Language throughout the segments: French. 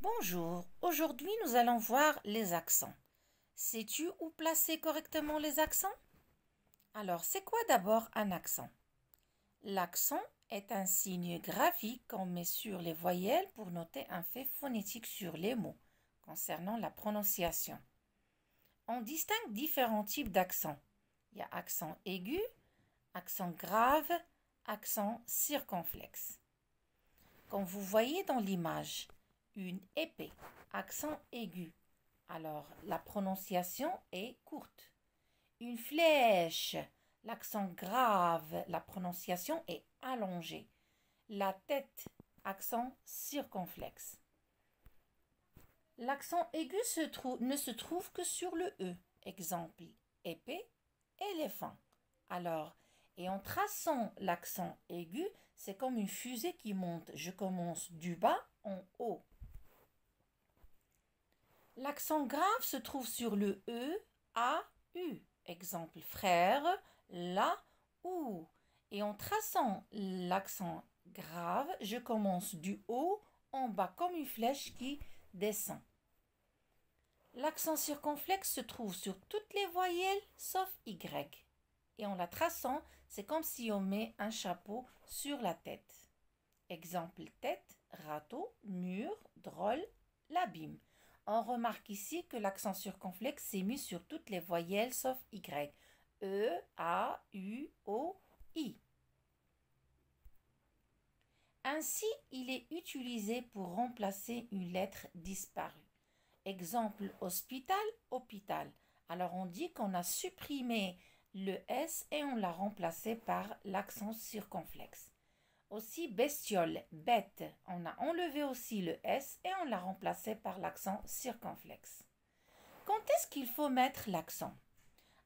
Bonjour, aujourd'hui nous allons voir les accents. Sais-tu où placer correctement les accents? Alors, c'est quoi d'abord un accent? L'accent est un signe graphique qu'on met sur les voyelles pour noter un fait phonétique sur les mots concernant la prononciation. On distingue différents types d'accents. Il y a accent aigu, accent grave, accent circonflexe. Comme vous voyez dans l'image, une épée, accent aigu. Alors, la prononciation est courte. Une flèche, l'accent grave, la prononciation est allongée. La tête, accent circonflexe. L'accent aigu ne se trouve que sur le E. Exemple, épée, éléphant. Alors, et en traçant l'accent aigu, c'est comme une fusée qui monte. Je commence du bas en haut. L'accent grave se trouve sur le E, A, U. Exemple, frère, la, ou. Et en traçant l'accent grave, je commence du haut en bas comme une flèche qui descend. L'accent circonflexe se trouve sur toutes les voyelles sauf Y. Et en la traçant, c'est comme si on met un chapeau sur la tête. Exemple, tête, râteau, mur, drôle, l'abîme. On remarque ici que l'accent circonflexe s'est mis sur toutes les voyelles sauf Y. E, A, U, O, I. Ainsi, il est utilisé pour remplacer une lettre disparue. Exemple, hospital, hôpital. Alors on dit qu'on a supprimé le S et on l'a remplacé par l'accent circonflexe. Aussi bestiole, bête, on a enlevé aussi le S et on l'a remplacé par l'accent circonflexe. Quand est-ce qu'il faut mettre l'accent?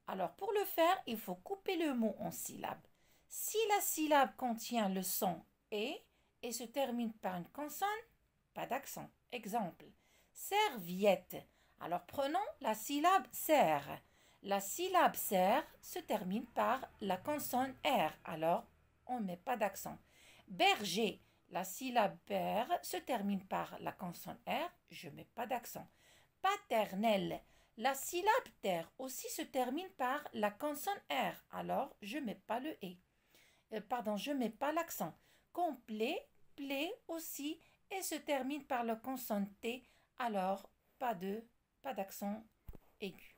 Alors pour le faire, il faut couper le mot en syllabes. Si la syllabe contient le son et se termine par une consonne, pas d'accent. Exemple, serviette. Alors prenons la syllabe serre. La syllabe serre se termine par la consonne R. Alors on ne met pas d'accent. Berger. La syllabe ber se termine par la consonne R. Je ne mets pas d'accent. Paternel. La syllabe terre aussi se termine par la consonne R. Alors je ne mets pas le E. Je ne mets pas l'accent. Complet, plaît aussi et se termine par la consonne T, alors pas d'accent aigu.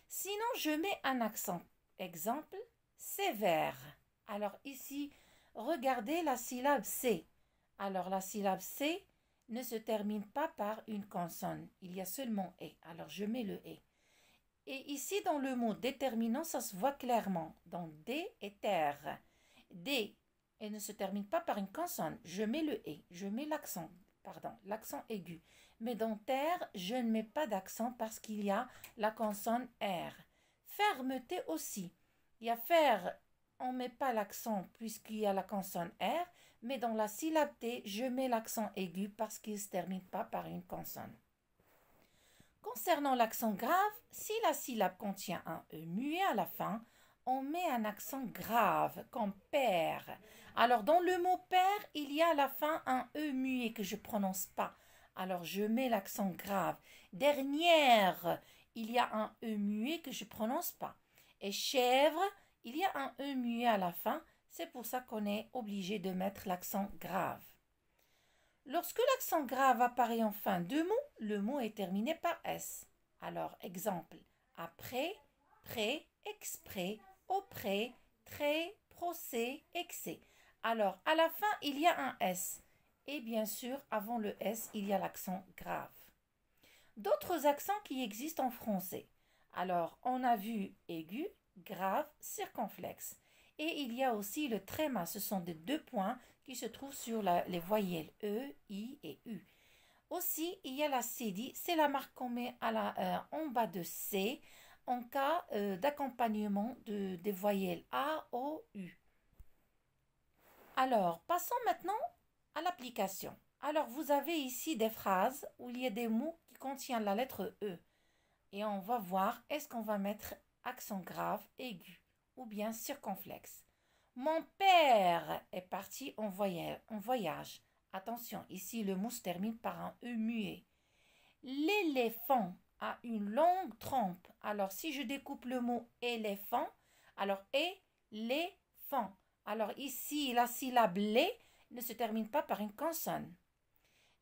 Sinon, je mets un accent. Exemple, sévère. Alors ici, regardez la syllabe C. Alors la syllabe C ne se termine pas par une consonne. Il y a seulement E. Alors je mets le E. Et ici, dans le mot déterminant, ça se voit clairement. Dans D et terre. D et ne se termine pas par une consonne. Je mets le E, je mets l'accent aigu. Mais dans terre, je ne mets pas d'accent parce qu'il y a la consonne R. Fermeté aussi. Il y a faire, on ne met pas l'accent puisqu'il y a la consonne R, mais dans la syllabe T, je mets l'accent aigu parce qu'il ne se termine pas par une consonne. Concernant l'accent grave, si la syllabe contient un E muet à la fin, on met un accent grave, comme père. Alors, dans le mot père, il y a à la fin un E muet que je ne prononce pas. Alors, je mets l'accent grave. Dernière, il y a un E muet que je ne prononce pas. Et chèvre, il y a un E muet à la fin. C'est pour ça qu'on est obligé de mettre l'accent grave. Lorsque l'accent grave apparaît en fin de mot, le mot est terminé par S. Alors, exemple, après, près, exprès, auprès, trait, procès, excès. Alors, à la fin, il y a un S. Et bien sûr, avant le S, il y a l'accent grave. D'autres accents qui existent en français. Alors, on a vu aigu, grave, circonflexe. Et il y a aussi le tréma, ce sont des deux points qui se trouvent sur les voyelles E, I et U. Aussi, il y a la cédille, c'est la marque qu'on met en bas de C en cas d'accompagnement des voyelles A, O, U. Alors, passons maintenant à l'application. Alors, vous avez ici des phrases où il y a des mots qui contiennent la lettre E. Et on va voir, est-ce qu'on va mettre accent grave, aigu ou bien circonflexe. Mon père est parti en voyage. Attention, ici le mot se termine par un E muet. L'éléphant a une longue trompe. Alors si je découpe le mot éléphant, alors éléphant. Alors ici la syllabe lé ne se termine pas par une consonne.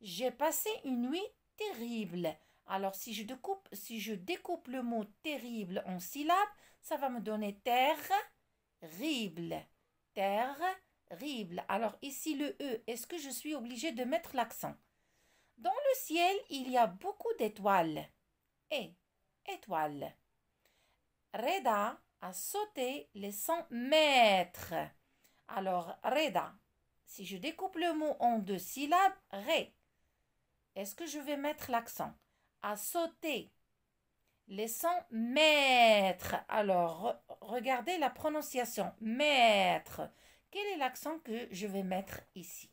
J'ai passé une nuit terrible. Alors si je découpe le mot terrible en syllabes, ça va me donner terrible. Terrible. Alors ici le E, est-ce que je suis obligée de mettre l'accent? Dans le ciel, il y a beaucoup d'étoiles. Étoiles. Reda a sauté les 100 mètres. Alors, Reda, si je découpe le mot en 2 syllabes, ré. Est-ce que je vais mettre l'accent? A sauté les 100 mètres. Alors, regardez la prononciation. Mètre. Quel est l'accent que je vais mettre ici?